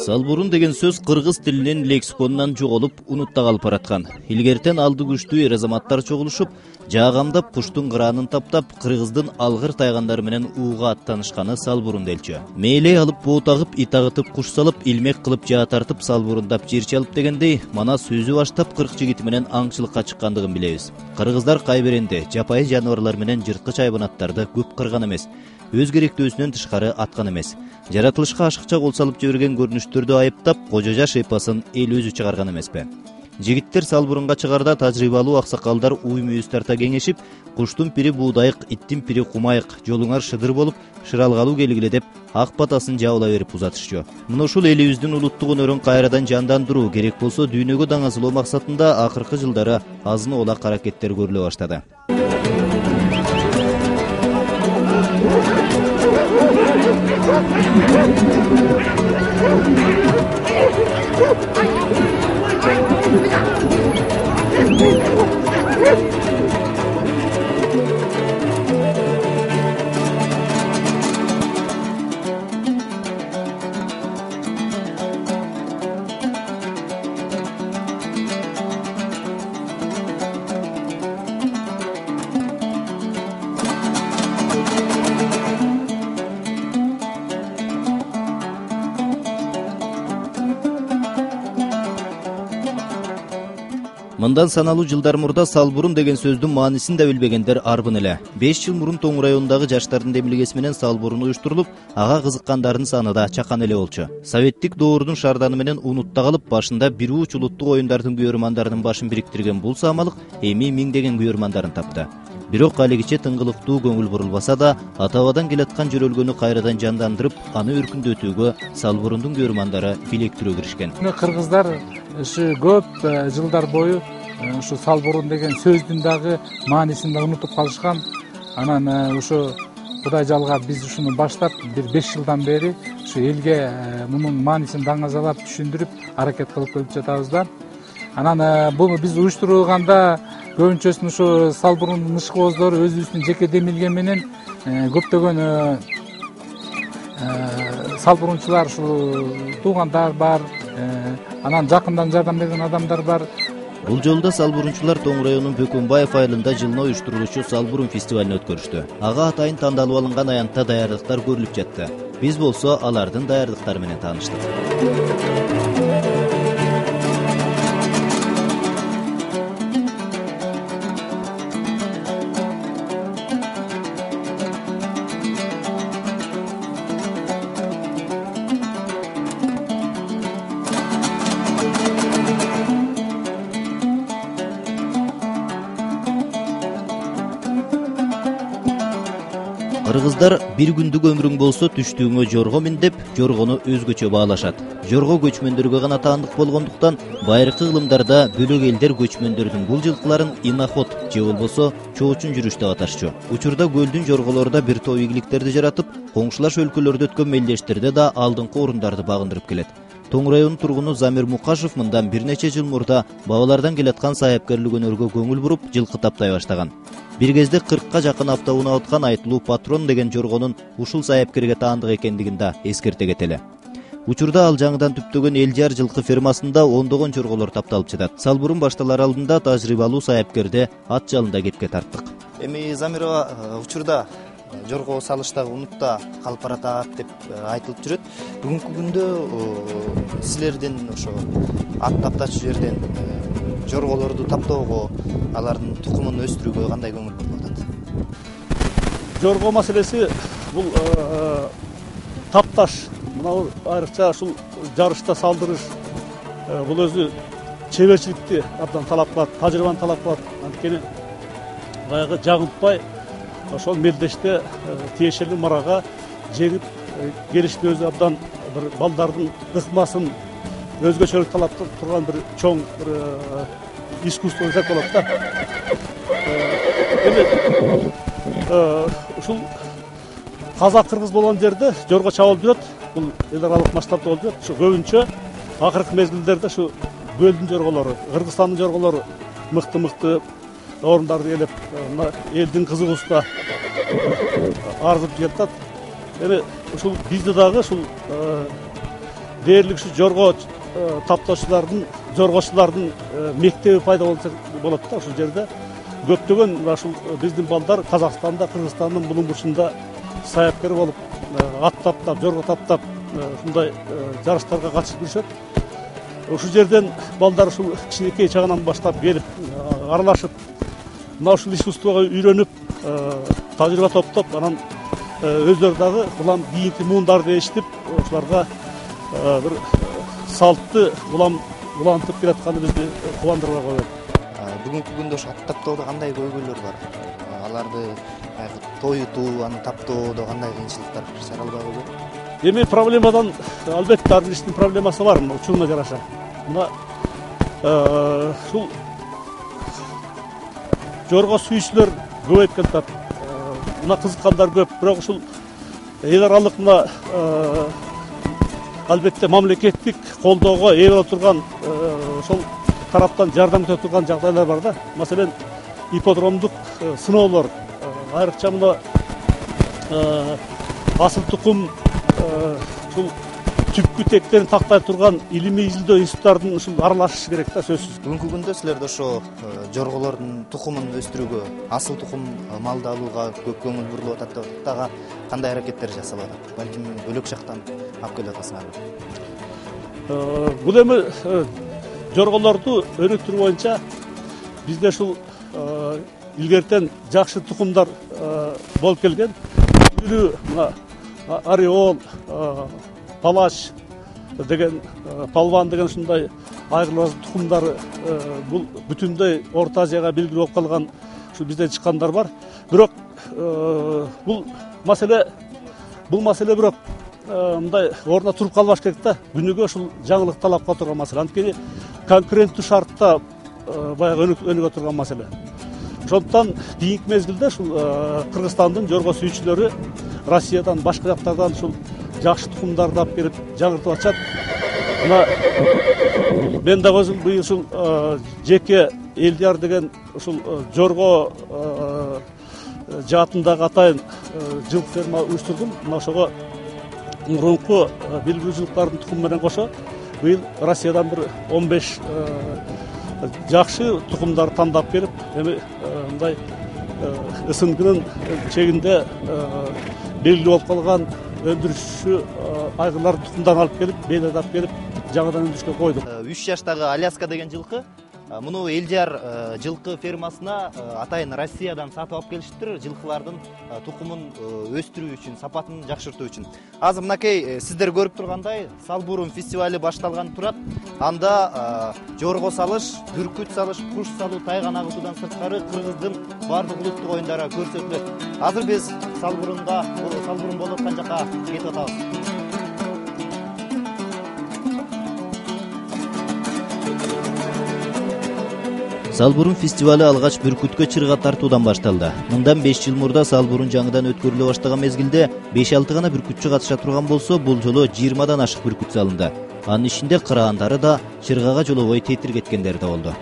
Салбурун деген сөз кыргыз тилинин лексиконунан жоголуп, унутта калып бараткан. Илгертен алды күчтүү эр-азаматтар чогулушуп, жаагамдап куштун кыраанын таптап, кыргыздын алгыр тайгандары менен ууга аттанышканы Салбурун делчү. Мээлей алып боот агып, ит агытып, куш салып, илмек кылып жаа тартып, салбурундап жер чалып дегендей, мана сөзү баштап 40 жигити менен аңчылыкка чыккандыгын билебиз. Кыргыздар кайберенде жапайы жаныбарлар менен жырткыч хайванаттарды көп кырган эмес. Өз керектөөсүнөн тышкары аткан эмес. Жаратылышка ашыкча кол салып жиберген көрүнүштөрдү айыптап, кожо жаш эпосун эл өзү чыгарган эмеспи? Жигиттер Салбурунга чыгарда тажрыйбалуу аксакалдар уй-мүйүз тарта кеңешип, куштун пири буудайык, иттин пири кумайык, жолуңар шыдыр болуп, шыралгалуу келгиле деп ак батасын жабыла берип узатышчу. Мына ушул элибиздин улуттук өнөрүн кайрадан жандандыруу керек болсо дүйнөгө даңазылоо максатында акыркы жылдары азын оолак аракеттер көрүлө баштады. Мындан саналуу жылдар мурда Салбурун деген сөздүн маанисин да билбегендер арбын эле. 5 жыл мурун Тоң районундагы жаштардын демилгеси менен Салбурун уюштурулуп, ага кызыккандардын саны да чакан эле болчу. Советтик доордун шарданы менен унутта калып, башында бир уч улуттук оюндардын күйөрмандарынын башын бириктирген бул самалык эми миңдеген күйөрмандарын тапты. Бирок алигиче тыңгылыктуу көңүл бурулбаса да, ата-бабадан келаткан жөрөлгөнү кайрадан жандандырып, аны өркүндөтүүгө Салбурундун күйөрмандары билектирөө киришкен. Кыргыздар көп жылдар бою ушу Салбурун деген сөздүн дагы маанисин да унутуп калышкан. Анан ушу Кудай жалга биз ушуну баштап бир 5 жылдан бери ушу элге мунун маанисин даңазалап түшүндүрүп аракет кылып келип жатабыз да. Анан буну биз уюштурганда көбүнчөсүн ушу Салбурундун ышкыбоздору өзүбүздүн жеке демилге менен көптөгөн салбурунчулар ушу туугандар бар, анан жакындан жардам берген адамдар бар. Бул жолда салбурунчулар Тоң районунун Бөкөнбаев айылында жылына уюштурулуучу Салбурун фестивалин өткөрүштү. Ага атайын тандалып алынган аянтта даярдыктар көрүлүп жатты. Биз болсо алардын даярдыктары менен тааныштык. Кыргыздар бир күндүк өмүрүң болсо түштүгүңө жорго мин деп, жоргону өзгөчө баалашат. Жорго көчмөндөргө гана таандык болгондуктан байыркы кылымдарда бөлөк элдер көчмөндөрдүн бул жылкыларын иноход же болбосо чоочун жүрүш деп аташчу. Учурда көлдүн жорголорунда бир топ ийгиликтерди жаратып, коңшулаш өлкөлөрдө өткөн мелдештерде да алдыңкы орундарды багындырып келет. Тоң районунун тургуну Замир Мукашев мындан бир нече жыл мурда бабалардан келаткан саяпкерлик өнөргө көңүл буруп, жылкы таптай баштаган. Бир кезде 40ка жакын автоунаа аткан айтылуу Патрон деген жоргонун ушул саяпкерге таандык экендигин да эскерте кетели. Учурда ал жаңыдан түптөгөн Элжар жылкы фермасында ондогон жорголор тапталып жатат. Салбурун башталар алдында тажрыйбалуу саяпкерди ат жалында кепке тарттык. Эми Замирова учурда жорго салыштагы унутта калып баратат деп айтылып жүрөт. Бүгүнкү күндө силердин ошо ат таптачу жерден жорголорду таптоого, алардын тукумун өстүрүүгө кандай көңүл бурулуп атат? Жорго маселеси бул тапташ, мына айрыкча ушул жарышта салдырыш, бул өзү чеберчиликти абдан талап кылат, тажрыйбаны талап кылат. Анткени баягы жагынтпай ошол мелдеште тиешелүү марага жеңип келиштин өзү абдан бир балдардын ыкмасын өзгөчөлүк талап турган бир чоң бир искусство десек болот да. Эми ушул казак кыргыз болгон жерде жорго чабылып жүрөт. Бул эл аралык масштабта болуп жүрөт. Ушу көбүнчө акыркы мезгилдерде ушу көлдүн жорголору, Кыргызстандын жорголору мыкты орундарды келип, элдин кызыгуусуна арзып жатат. Эми ушул бизде дагы ушул дээрлик ушу жорго жоргочулардын мектеби пайда болот да ушул жерде. Көптөгөн ушул биздин балдар Казакстанда, Кыргызстандын булуң бурчунда саяпкер болуп, ат таптап, жорго таптап, ушундай жарыштарга катышып жүрүшөт. Ушул жерден балдар ушул кичинекей чагынан баштап келип, аралашып, мына ушул искусствого үйрөнүп, тажрыйба топтоп, анан өздөрү дагы улам кийинки муундарды эшитип, ушуларга бир салтты улантып келатканыбызды кубандырбай коет. Бүгүнкү күндө ошо ат таптоодо кандай көйгөйлөр бар? Аларды тоютуу, аны таптоодо кандай кыйынчылыктар чаралбайбы? Эми проблемадан албетте ар бир иштин проблемасы бар, учуруна жараша. Мына ушул жорго сүйүүчүлөр көбөйүп кетет. Мына кызыккандар көп, бирок ушул эл аралык мына албетте мамлекеттик колдоого ээ боло турган ошол тараптан жардам өтө турган жагдайлар бар да. Маселен, ипподромдук сыноолор, айрыкча мына асыл тукум ушул түпкү тектерин тактай турган илимий изилдөө институттардын ушул аралашышы керек да, сөзсүз. Бүгүнкү күндө силерде ошо жорголордун тукумун өстүрүүгө, асыл тукум малды алууга көп көңүл бурулуп атат. Дагы кандай аракеттер жасалып атат? Балким бөлөк жактан алып келип атасыңарбы? Бул эми жорголорду өнүктүрүү боюнча бизде ушул илгертен жакшы тукумдар болуп келген. Мына Ореол, Палач деген, Палван деген ушундай айгылар тукумдары бул бүтүндөй Орто Азияга белгилүү болуп калган ушу бизден чыккандар бар. Бирок бул маселе бирок мындай ордуна туруп калбаш керек да. Күнүгө ушул жаңылык талап кыла турган маселе. Анткени конкуренттүү шартта баягы өнүгө турган маселе. Ошондуктан кийинки мезгилде ушул Кыргызстандын жорго сүйүүчүлөрү Россиядан, башка жактардан ушул жакшы тукумдарды алып келип жаңыртып атышат. Мына мен дагы өзүм быйыл ушул жеке Элдияр деген ушул жорго жаатындагы атайын жылкы ферма уюштурдум. Мына ошого мурунку белгилүү жылкылардын тукуму менен кошо быйыл Россиядан бир 15 жакшы тукумдар тандап келип, эми мындай СНГнын чегинде белгилүү болуп калган өндүрүшчү айгырлар тукумдарын алып келип, бейлерди алып келип, жаңыдан өндүрүшкө койдук. 3 жаштагы Аляска деген жылкы, муну Элдияр жылкы фермасына атайын Россиядан сатып алып келишиптир, жылкылардын тукумун өстүрүү үчүн, сапатын жакшыртуу үчүн. Азыр мынакей сиздер көрүп тургандай, Салбурун фестивали башталган турат. Анда жорго салыш, бүркүт салыш, куш салуу, тайган агытуудан сырткары Кыргыздын бардык улуттук оюндары көрсөтүлөт. Азыр биз Салбурун болуп аткан жака кетип атабыз. Салбурун фестивалы алгач бүркүткө чырга тартуудан башталды. Мындан 5 жыл мурда Салбурун жаңыдан өткөрүлө баштаган мезгилде 5-6 гана бүркүтчү катыша турган болсо, бул жолу 20дан ашык бүркүт салынды. Анын ичинде кыраандары да, чыргага жолобой тетиргеткендери да болду.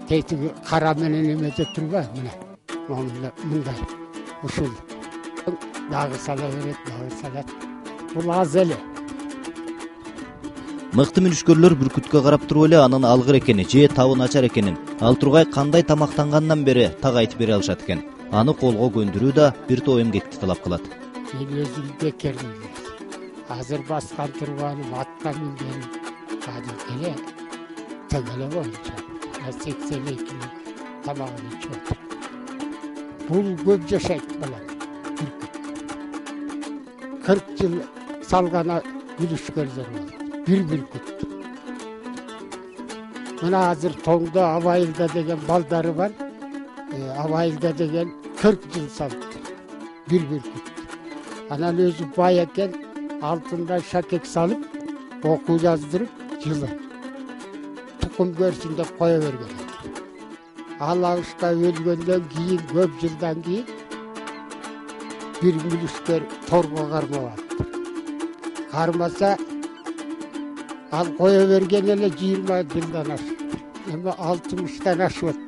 Teytigi kara menen emede turba mine. Mınday usul. Dağı sala veret, dağı salat. Bul az ele. Мыкты мүнүшкөрлөр бүркүткө карап туруп эле анын алгыр экени же табы начар экенин, ал тургай кандай тамактангандан бери так айтып бере алышат экен. аны колго көндүрүү да бир топ эмгекти талап кылат. Мен өзім бекермін. Азыр басқан тұрғаным, атқа мінгенім, кәдімгі эле төгеле боюнча. 82 тамағын ичип отыр. Бул көп жашайт балам. 40 жыл салгана үлүшкөлдөр бар. Bir бүркүт. Мына азыр тоңдо Абайылда деген балдары бар. Абайылда деген 40 жыл салды. Bir бүркүт. Анан өзү бай экен, алтында шакек салып, окуу жаздырып, жылы. Тукум көрсүн деп кое берген. Ал агышта өлгөндөн кийин, көп жылдан кийин bir мүлүшкөр торго кармап алды. Кармаса, ал кое берген эле 20 жылдан ашып. Эми 60-тан ашып атты.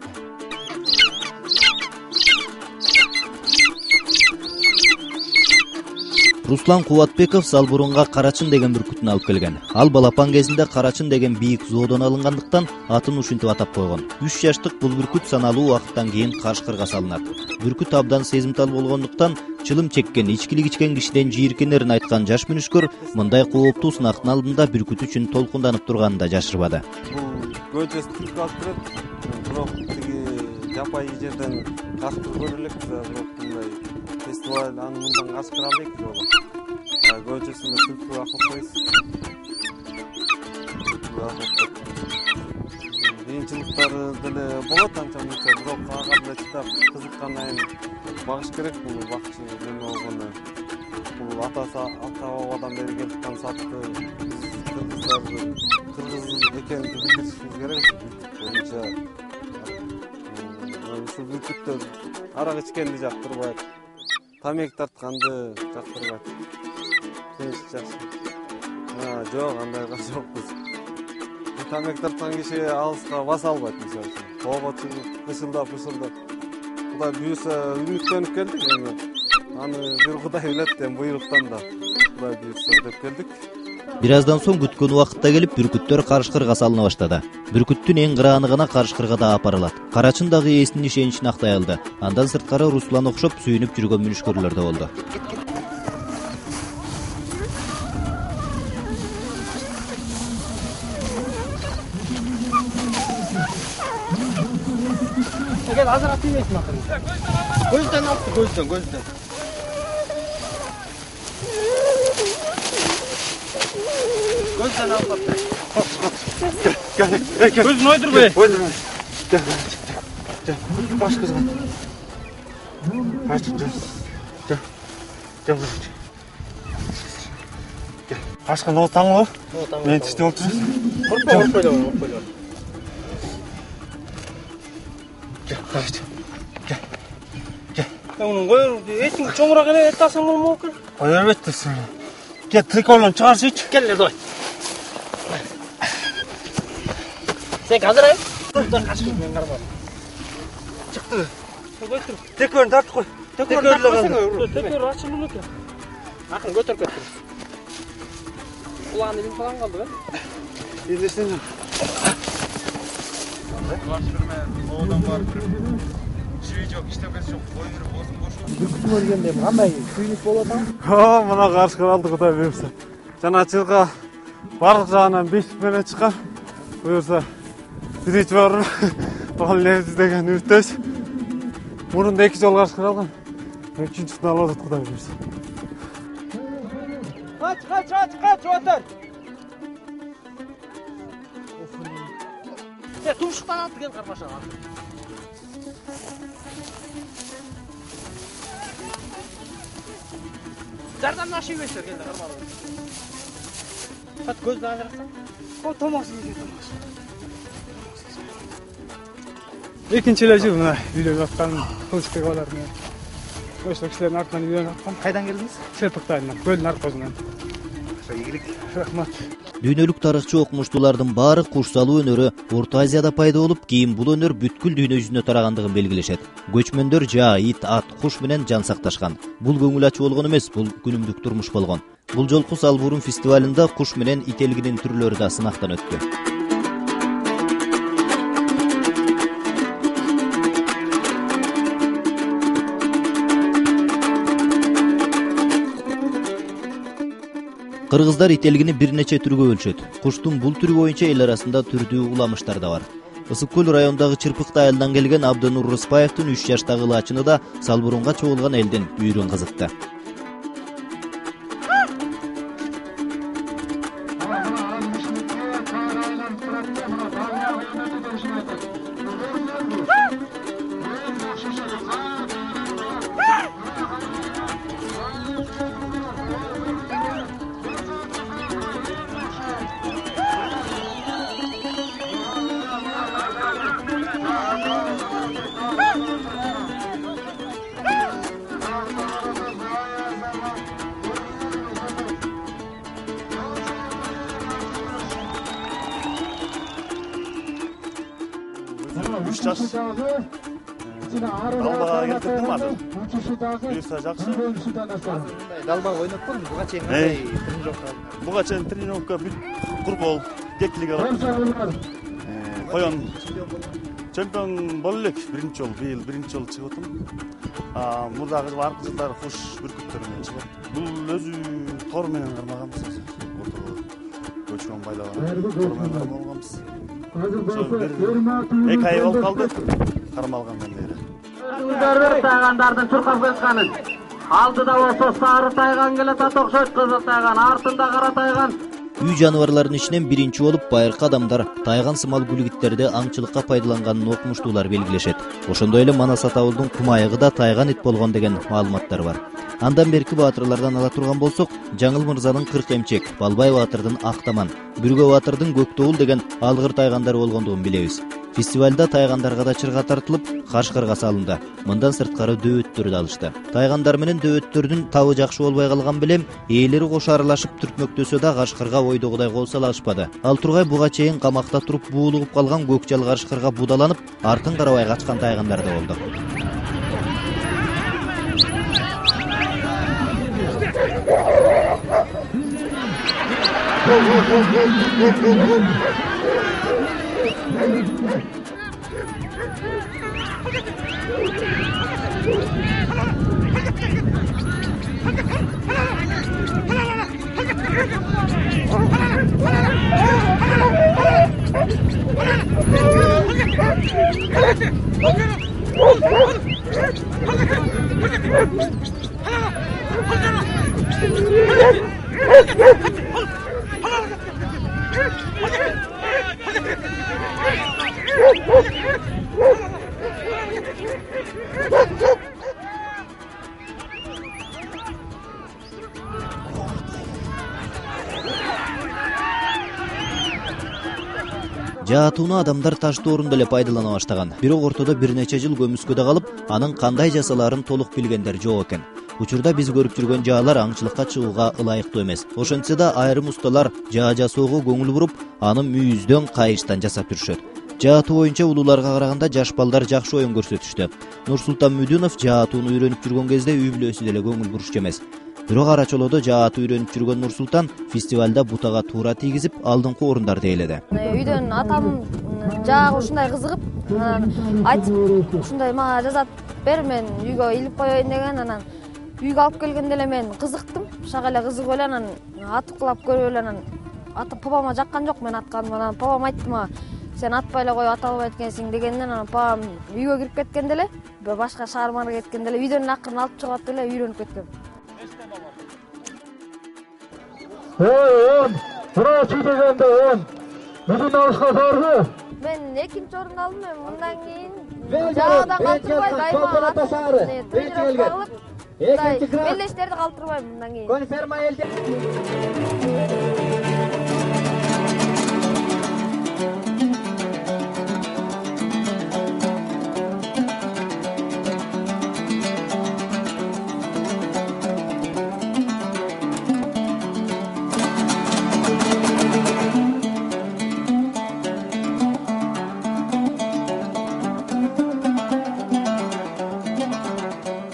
Руслан Кубатбеков Салбурунга Карачын деген бүркүтүн алып келген. Ал балапан кезинде Карачын деген бийик зоодон алынгандыктан атын ушинтип атап койгон. 3 жаштык бул бүркүт саналуу убакыттан кийин Кашкырга салынат. Бүркүт абдан сезимтал болгондуктан чылым чеккен, ичкилик ичкен кишиден жийиркенерин айткан жаш мүнүшкөр мындай кооптуу сынактын алдында бүркүт үчүн толкунданып турганын да жашырбады. Бул көчөсү түлкү алып турат. Бирок тиги жапайы жерден Кашкыр көрүлөк, бирок мындай фестиваль аны мындан Кашкыр албайт жолу. Көчөсүнө түлкү акып койсуз. Кыйынчылыктары деле болот анча-мынча, бирок ага деле чыдап кызыккандан кийин багыш керек. Бул бакчы неме болгону. Бул ата-бабадан бери келип аткан сатты. Кыргыз экенин билдиришибиз керек. Боюнча ушул бүркүттөр арак ичкенди жактырбайт. Тамек тартканды жактырбайт. Тынч жакшы. Жок, андайга жокпуз. Тамек тарткан киши алыска баса албайт мисалы. Тоого чыгып, кышылдап. Кудай буюрса үмүттөнүп келдик эми. Аны бир Кудай билет деп буйруктан да Кудай буюрса деп келдик. Бир аздан соң күткөн убакытта келип бүркүттөр Карышкырга салына баштады. Бүркүттүн эң кырааны гана Карышкырга да апарылат. Карачын дагы ээсинин ишеничин актай алды. Андан сырткары Руслан окшоп сүйүнүп жүргөн мүнүшкөрлөр да болду. Gel hazır atayım etsin bakalım. Gözden attı, gözden. Gözden al bakalım. Gel. Gözün oydur be. Gel. Baş kızım. Gel. Gel. Başka ne otan o? Ben işte oturuyorsun. Korkma. Gel. Onun koyur, etin çoğurak ele et alsan bunu mu okul? Koyur ettirsin. Gel trikolunu çıkarsı iç. Gel nerede oy. Sen hazır ayı? Dur kaç kız ben karabağım. Çıktı. Götür. Tekörünü tart koy. Tekörünü tart. Tekörü açılır mı ki? Akın götür. Kulağın elim falan kaldı be. İzlesin. Var sürme, oğlan var. Şey yok, iştepesi yok. Koyunları boş. Бүркүт көргенде кандай күйүнүк болот ам? Мына Кашкыр алды Кудай буюрса. Жаначылыкка барлык жагынан 5 менен чыккан. Буюрса биринчи барып ал лебиз деген үмүттөбүз. Мурунда 2 жол Кашкыр алган. Үчүнчүсүн алып атат Кудай буюрса. Кач, отур. Тумшуктан алып кел кармашага. Жардан ашып өсөр келди кармалып. Хат көздү ажыраксан. О, томоксуз. Экинчи эле жыл мына үйлөнүп аткан кылычбек балар менен. Ошол кишилердин артынан үйлөнүп аткан. Кайдан келдиңиз? Серпиктайынан, көлдүн аркасынан. Ийгилик. Рахмат. Дүйнөлүк тарыхчы окумуштуулардын баары куш салуу өнөрү Орто Азияда пайда болуп, кийин бул өнөр бүткүл дүйнө жүзүнө тарагандыгын белгилешет. Көчмөндөр жаа, ит, ат, куш менен жан сакташкан. Бул көңүл ачуу болгон эмес, бул күнүмдүк турмуш болгон. Бул жолку Салбурун фестивалында куш менен ит элгинин түрлөрү да сынактан өттү. Кыргыздар ителгини бир нече түргө бөлүшөт. Куштун бул түрү боюнча эл арасында түрдүү уламыштар да бар. Ысык көл районундагы Чырпыкты айылынан келген Абдынур Рыспаевдин 3 жаштагы лачыны да салбурунга чогулган элдин үйрөн кызыкты. Üç yaş. Dalbağa getirdim adı. Büyüse жақсы. Далбак ойноппун, буга чейин кандай тренировка? Буга чейин тренировка футбол, кеклик алып. Коен чемпион боло элек биринчи жолу, быйыл биринчи жолу чыгып атам. Мурдагы аркы жылдары куш бүркүттөр менен чыгып. Бул өзү тор менен кармаганбыз. Көчкөн байлаган тор менен кармалганбыз. Эки ай болуп калды кармалгандан бери. Көрүп тайгандардын чуркап кетканын. Алдыда болсо сары тайган келет, окшойт кызыл тайган, артында кара тайган. Үй жаныбарларынын ичинен биринчи болуп байыркы адамдар тайган сымал гүлгиттерди аңчылыкка пайдаланганын окумуштуулар белгилешет. Ошондой эле Манас Атабылдын кумайыгы да тайган ит болгон деген маалыматтар бар. Андан берки баатырлардан ала турган болсок, Жаңыл мырзанын Кырк эмчек, Балбай баатырдын Актаман, Бүргө баатырдын Көктөбүл деген алгыр тайгандары болгондугун билебиз. Фестивалда тайгандарга да чырга тартылып, кашкырга салынды. Мындан сырткары дөбөттөр да алышты. Тайгандар менен дөбөттөрдүн табы жакшы болбой калган белем, ээлери кош аралашып түртмөктөсө да кашкырга ойдогудай кол сала алышпады. Ал тургай буга чейин камакта туруп буулугуп калган көкжал кашкырга будаланып, артын карабай качкан тайгандар да болду. Жаатууну адамдар таштоорунда эле пайдалана баштаган. Бирок ортодо бир нече жыл көмүскөдө калып, анын кандай жасалаарын толук билгендер жок экен. Учурда биз көрүп жүргөн жаалар аңчылыкка чыгууга ылайыктуу эмес. Ошентсе да айрым усталар жаа жасоого көңүл буруп, аны мүйүздөн, кайыштан жасап жүрүшөт. Жаатуу боюнча улууларга караганда жаш балдар жакшы оюн көрсөтүштү. Нурсултан Мүдүнов жаатууну үйрөнүп жүргөн кезде үй бүлөсү деле көңүл бурушчу эмес. Бирок арачолодо жаатуу үйрөнүп жүргөн Нурсултан фестивалда бутага туура тийгизип, алдыңкы орундарды ээледи. Үйдөн атам жаага ушундай кызыгып, айтып ушундай мага жазат бер, мен үйгө илип коеюн деген, анан үйгө алып келгенде эле мен кызыктым. Шага эле кызыгып эле анан аткылап көрүп эле, анан атып папама жаккан жок мен атканым. Анан папам айтты мага, сен атпай эле коюп ата албайт экенсиң дегенден, анан папам үйгө кирип кеткенде эле, башка шаармана кеткенде эле үйдөн акырын алып чыгып атып эле үйрөнүп кеткем. Тура дегенде Бүгүн алышка барбы? Мен экинчи орунду алдым. Мен мындан кийин жаада калтырбай дайыма тренировка кылып, белдештерди калтырбайм мындан кийин. Конферма элде.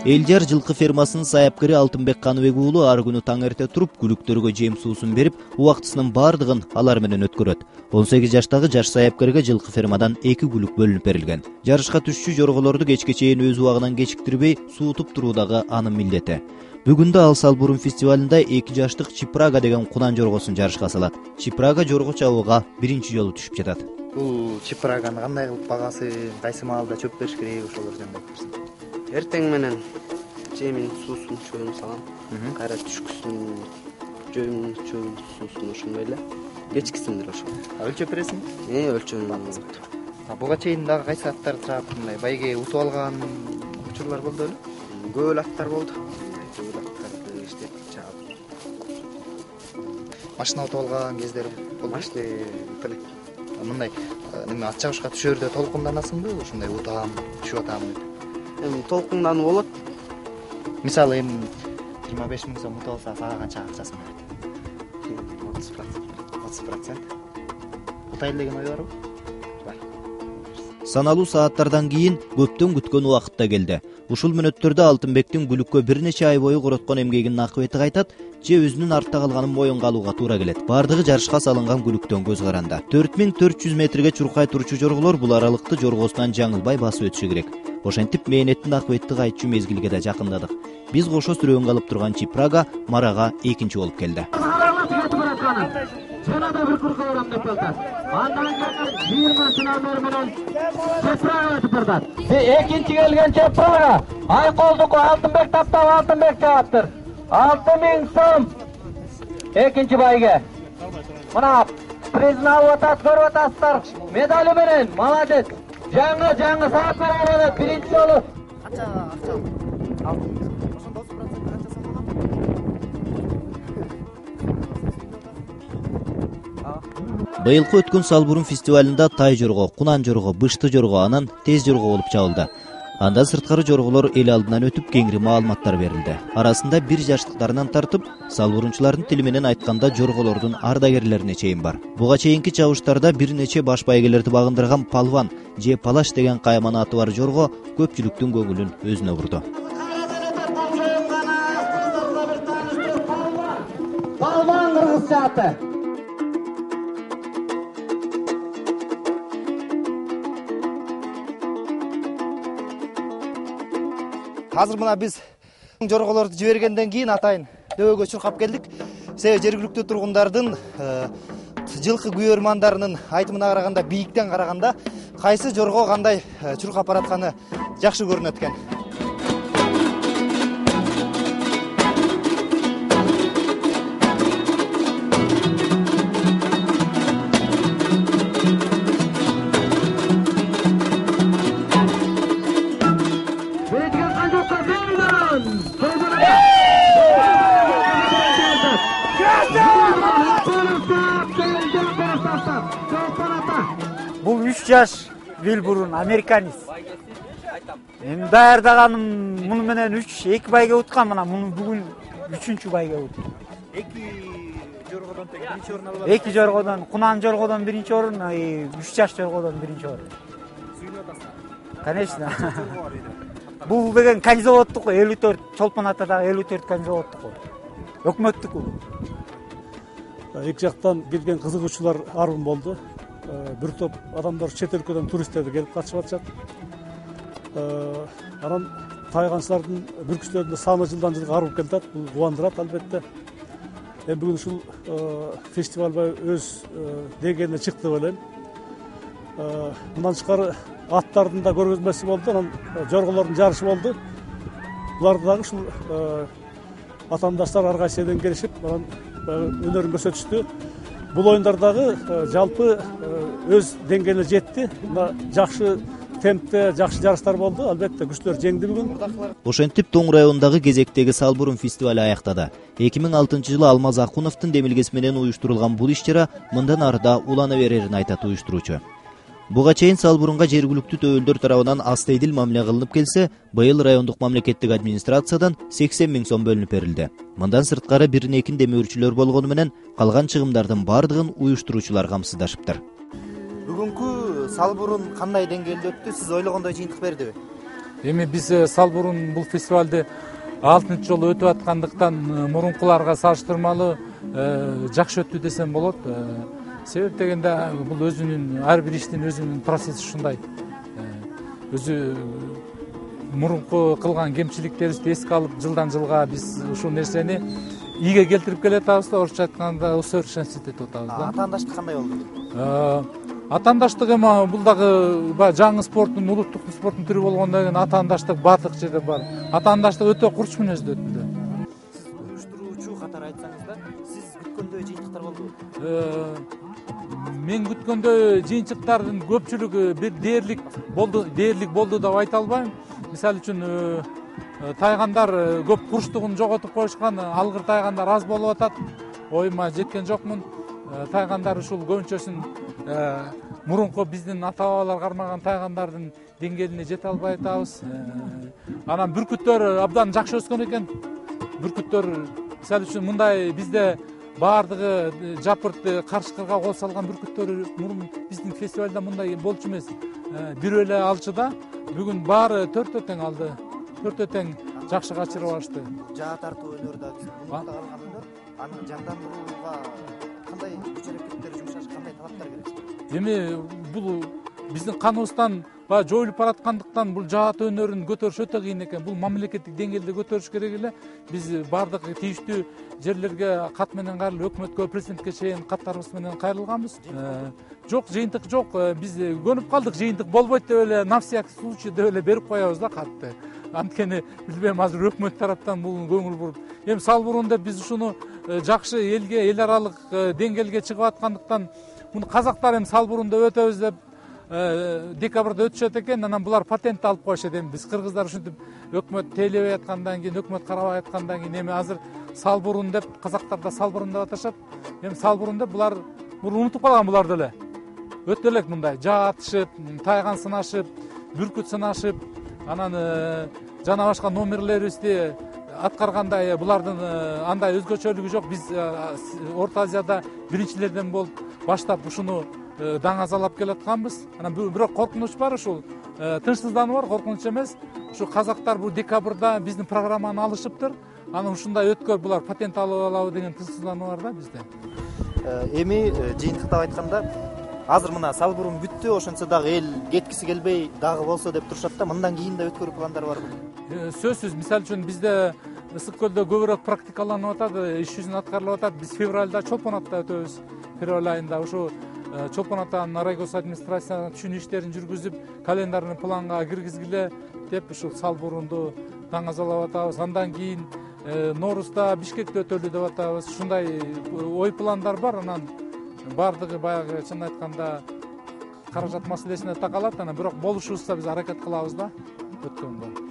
Элжар жылкы фермасынын саяпкери Алтынбек Каныбек уулу ар күнү таң эрте туруп күлүктөргө жем суусун берип, убактысынын бардыгын алар менен өткөрөт. 18 жаштагы жаш саяпкерге жылкы фермадан 2 күлүк бөлүнүп берилген. Жарышка түшчү жорголорду кечке чейин өз убагынан кечиктирбей суутуп туруу дагы анын милдети. Бүгүн да ал Салбурун фестивалында 2 жаштык Чипрага деген кунан жоргосун жарышка салат. Чипрага жорго чабууга биринчи жолу түшүп жатат. Бул Чипраганын кандай кылып багасы, кайсы маалда чөп бериш керек, ошолор жөнүндө айтып берсең. Эртең менен жемин, суусун, чөбүн салам. Кайра түшкүсүн жемин, чөбүн, суусун ошондой эле. Кечкисиндир ошол. Өлчөп бересиңби? Өлчөмүн алып. Буга чейин дагы кайсы аттар чаап, мындай байге утуп алган учурлар болду беле? Көп эле аттар болду. Көп аттарды иштеп чаап. Машина утуп алган кездер болду. Машина эле. Мындай неме ат чабышка түшөрдө толкунданасыңбы? Ушундай утам, түшүп атам деп. Толкундан болот. Мисалы 25 миң сом утуп алса, сага канча акчасын берет? 30%. Утайын деген ой барбы? Бар. Саналуу сааттардан кийин көптөн күткөн убакыт да келди. Ушул мүнөттөрдө Алтынбектин күлүккө бир нече ай бою короткон эмгегинин акыбети кайтат, же өзүнүн артта калганын моюнга алууга туура келет. Бардыгы жарышка салынган күлүктөн көз каранда. 4400 метрге чуркай турчу жорголор бул аралыкты жоргосунан жаңылбай басып өтүшү керек. Ошентип мээнеттин акыбетти кайтчу мезгилге да жакындадык. Биз кошо сүрөөнгө алып турган Чипрага марага экинчи болуп келди. Жана да бир курка барам деп келди. Андан кийин 20 сынамдар менен Чипрага өтүп бардат. Экинчи келген Чипрага Айколдуку Алтынбек таптап, Алтынбек жаптыр. 6000 сом. Экинчи байге. Мына призин алып атат, көрүп атасыздар. Медали менен, молодец. Жаңы саат берет биринчи жолу. Быйылкы өткөн Салбурун фестивалында тай жорго, кунан жорго, бышты жорго, анан тез жорго болуп чабылды. Анда сырткары жорголор эл алдынан өтүп кеңири маалыматтар берилди. Арасында 1 жаштыктарынан тартып, Салбурунчулардын тили менен айтканда жорголордун ардагерлерине чейин бар. Буга чейинки чабыштарда бир нече баш байгелерди багындырган палван же палаш деген кайман аты бар жорго көпчүлүктүн көңүлүн өзүнө бурду. Палван кыргызча аты. Азыр мына биз жорголорду жибергенден кийин атайын дөбөгө чуркап келдик. Себеби жергиликтүү тургундардын жылкы күйөрмандарынын айтымына караганда, бийиктен караганда кайсы жорго кандай чуркап баратканы жакшы көрүнөт экен. Бул 3 жаш Вилбурун американец. Эми даярдаганым муну менен 2 байге уткан, мына муну бүгүн 3-чү байге уттум. 2 жоргодон тең биринчи орун алып. 2 жоргодон, кунан жоргодон биринчи орун, 3 жаш жоргодон биринчи орун. Сүйүнүп атасың. Конечно. Бул деген канизаводтук, 54 Чолпон атадагы 54 канизаводтук. Өкмөттүк бул. Эки жактан келген кызыгуучулар арбын болду. Бир топ адамдар чет өлкөдөн туристтерди келип катышып атышат. Анан тайганчылардын бүркүчлөрүнүн саны жылдан жылга арып келатат. Бул кубандырат албетте. Бүгүн ушул фестиваль өз деңгээлине чыкты деп ойлойм. Мындан тышкары аттардын да көргөзмөсү болду, анан жорголордун жарышы болду. Буларды дагы ушул атаандаштар ар кайсы жерден келишип, анан өнөрүн көрсөтүштү. Бул оюндардагы жалпы өз деңгээлине жетти. Жакшы темпте, жакшы жарыштар болду. Албетте күчтөр жеңди бүгүн. Ошентип Тоң районундагы кезектеги Салбурун фестивали аяктады. 2006-жылы Алмаз Акуновдун демилгеси менен уюштурулган бул иш-чара мындан ары да улана берерин айтат уюштуруучу. Буга чейин Салбурунга жергиликтүү төөлдөр тарабынан астейдил мамиле кылынып келсе, быйыл райондук мамлекеттик администрациядан 80 000 сом бөлүнүп берилди. Мындан сырткары бирин экин демөөрчүлөр болгону менен калган чыгымдардын бардыгын уюштуруучулар камсыздашыптыр. Бүгүнкү Салбурун кандай деңгээлде өттү? Сиз ойлогондой жыйынтык бердиби? Эми биз Салбурун бул фестивалды 6-нчы жолу өтүп аткандыктан мурункуларга салыштырмалуу жакшы өттү десем болот. Себеп дегенде бул өзүнүн ар бир иштин өзүнүн процесси ушундай. Өзү мурунку кылган кемчиликтерибизди эске алып, жылдан жылга биз ушул нерсени ийге келтирип келатабыз да, орусча айтканда усовершенствовать этип атабыз да. Атаандаштык кандай болду? Атаандаштык эми бул дагы жаңы спорттун, улуттук спорттун түрү болгондон кийин атаандаштык баардык жерде бар. Атаандаштык өтө курч мүнөздө өттү. Сиз уюштуруучу катары айтсаңыз да, сиз күткөндөй жыйынтыктар болдубу? Мен күткөндөй жыйынтыктардын көпчүлүгү бир дээрлик болду деп айта албайм. Мисалы үчүн тайгандар көп курчтугун жоготуп коюшкан, алгыр тайгандар аз болуп атат. Оюма жеткен жокмун. Тайгандар ушул көбүнчөсүн мурунку биздин ата-бабалар кармаган тайгандардын деңгээлине жете албай атабыз. Анан бүркүттөр абдан жакшы өскөн экен. Бүркүттөр мисалы үчүн мындай бизде баардыгы жапырт карышкырга кол салган бүркүттөр мурун биздин фестивалда мындай болчу эмес. Бир эле алчыда бүгүн баары төртөө тең алды. Төртөө тең жакшы качырып алышты. Жаа тартуу өнөр да калган өнөр. Аны жандандырууга кандай күч аракеттер жумшаш, кандай талаптар керек? Эми бул биздин каныбыздан баягы жоюлуп бараткандыктан бул жаат өнөрүн көтөрүш өтө кыйын экен. Бул мамлекеттик деңгээлде көтөрүш керек эле. Биз баардык тийиштүү жерлерге кат менен кайрылып, өкмөткө, президентке чейин каттарыбыз менен кайрылганбыз. Жок, жыйынтык жок. Биз көнүп калдык, жыйынтык болбойт деп эле на всякий случай деп эле берип коебуз да катты. Анткени билбейм, азыр өкмөт тараптан бул көңүл буруп. Эми Салбурун деп биз ушуну жакшы элге, эл аралык деңгээлге чыгып аткандыктан муну казактар эми Салбурунда өтөбүз деп декабрда өтүшөт экен. Анан булар патент алып коюшат. Эми биз кыргыздар ушинтип өкмөт тейлебей аткандан кийин, өкмөт карабай аткандан кийин эми азыр Салбурун деп, казактар да Салбурун деп аташат. Эми Салбурун деп булар унутуп калган булар деле. Өтө элек мындай жаа атышып, тайган сынашып, бүркүт сынашып, анан жана башка номерлерибизди аткаргандай булардын андай өзгөчөлүгү жок. Биз Орто Азияда биринчилерден болуп баштап ушуну даңазалап келатканбыз. Анан бирок коркунуч бар, ушул тынчсыздануу бар, коркунуч эмес. Ушу казактар бул декабрда биздин программаны алышыптыр. Анан ушундай өткөр булар патент алып алабы деген тынчсыздануу бар да бизде. Эми жыйынтыктап айтканда, азыр мына Салбурун бүттү, ошентсе дагы эл кеткиси келбей дагы болсо деп турушат да, мындан кийин да өткөрүү пландар барбы? Сөзсүз, мисалы үчүн бизде ысык көлдө көбүрөөк практикаланып атат, иш жүзүн аткарылып атат. Биз февралда чолпонатта өтөбүз. Февраль айында ушу чолпонаттан райгос администрацияга түшүнүү иштерин жүргүзүп, календарный планга киргизгиле деп ушул Салбурунду даңазалап атабыз. Андан кийин Ноорузда Бишкекте өтөлү деп атабыз. Ушундай ой пландар бар. Анан баардыгы баягы чын айтканда каражат маселесине такалат. Анан бирок болушубузда биз аракет кылабыз да өткөнгө.